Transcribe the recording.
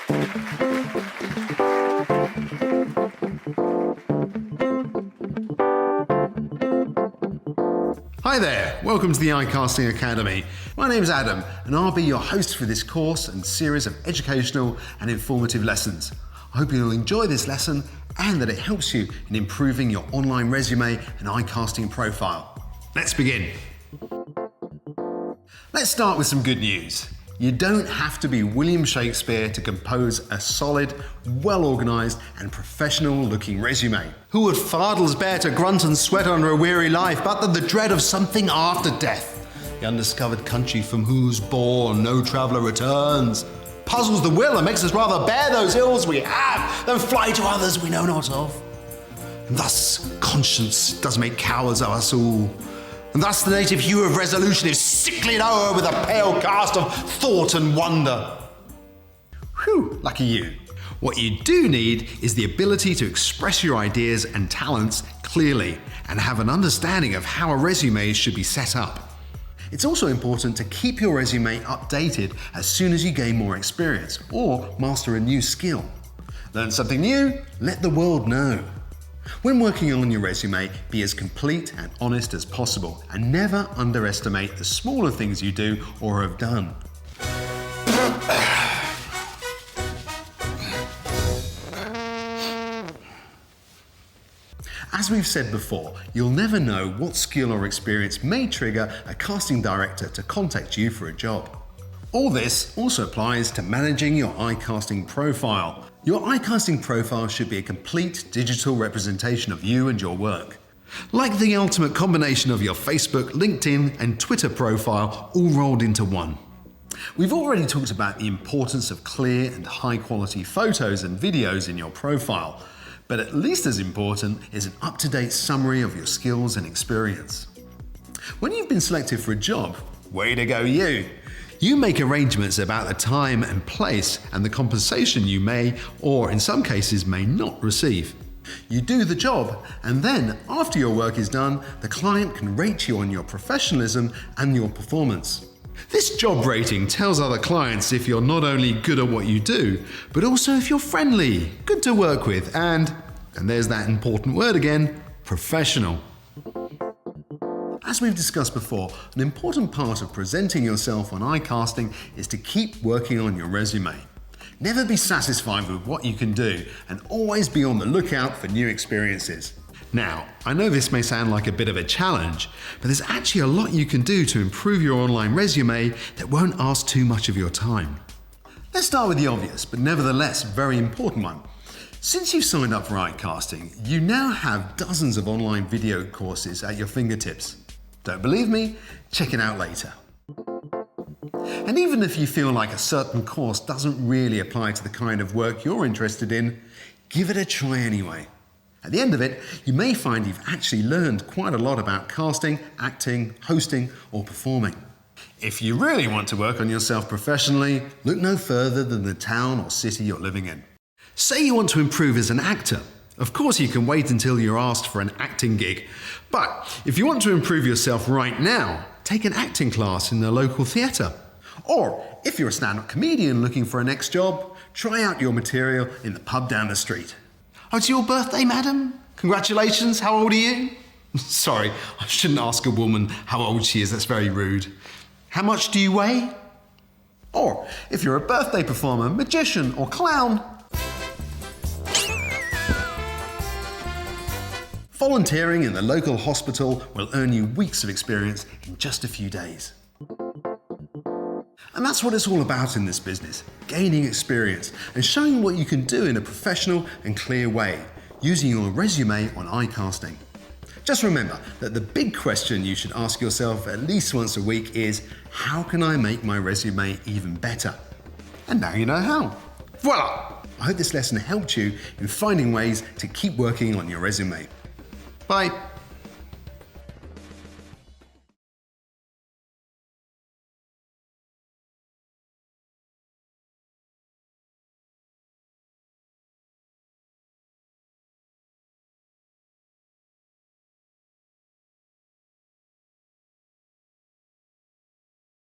Hi there, welcome to the iCasting Academy. My name's Adam and I'll be your host for this course and series of educational and informative lessons. I hope you'll enjoy this lesson and that it helps you in improving your online resume and iCasting profile. Let's begin. Let's start with some good news. You don't have to be William Shakespeare to compose a solid, well-organised and professional-looking resume. Who would fardels bear to grunt and sweat under a weary life but that the dread of something after death? The undiscovered country from whose bourne no traveller returns puzzles the will and makes us rather bear those ills we have than fly to others we know not of. And thus conscience does make cowards of us all. And thus the native hue of resolution is sicklied o'er with a pale cast of thought and wonder. Whew, lucky you. What you do need is the ability to express your ideas and talents clearly and have an understanding of how a resume should be set up. It's also important to keep your resume updated as soon as you gain more experience or master a new skill. Learn something new? Let the world know. When working on your resume, be as complete and honest as possible and never underestimate the smaller things you do or have done. As we've said before, you'll never know what skill or experience may trigger a casting director to contact you for a job. All this also applies to managing your iCasting profile. Your iCasting profile should be a complete digital representation of you and your work. Like the ultimate combination of your Facebook, LinkedIn, and Twitter profile all rolled into one. We've already talked about the importance of clear and high-quality photos and videos in your profile, but at least as important is an up-to-date summary of your skills and experience. When you've been selected for a job, way to go you! You make arrangements about the time and place and the compensation you may, or in some cases may not receive. You do the job, and then after your work is done, the client can rate you on your professionalism and your performance. This job rating tells other clients if you're not only good at what you do, but also if you're friendly, good to work with, and there's that important word again, professional. As we've discussed before, an important part of presenting yourself on iCasting is to keep working on your resume. Never be satisfied with what you can do and always be on the lookout for new experiences. Now, I know this may sound like a bit of a challenge, but there's actually a lot you can do to improve your online resume that won't ask too much of your time. Let's start with the obvious, but nevertheless very important one. Since you've signed up for iCasting, you now have dozens of online video courses at your fingertips. Don't believe me? Check it out later. And even if you feel like a certain course doesn't really apply to the kind of work you're interested in, give it a try anyway. At the end of it, you may find you've actually learned quite a lot about casting, acting, hosting, or performing. If you really want to work on yourself professionally, look no further than the town or city you're living in. Say you want to improve as an actor. Of course, you can wait until you're asked for an acting gig. But if you want to improve yourself right now, take an acting class in the local theatre. Or if you're a stand-up comedian looking for a next job, try out your material in the pub down the street. Oh, it's your birthday, madam? Congratulations, how old are you? Sorry, I shouldn't ask a woman how old she is, that's very rude. How much do you weigh? Or if you're a birthday performer, magician or clown, volunteering in the local hospital will earn you weeks of experience in just a few days. And that's what it's all about in this business, gaining experience and showing what you can do in a professional and clear way, using your resume on iCasting. Just remember that the big question you should ask yourself at least once a week is, how can I make my resume even better? And now you know how. Voila! I hope this lesson helped you in finding ways to keep working on your resume. Bye.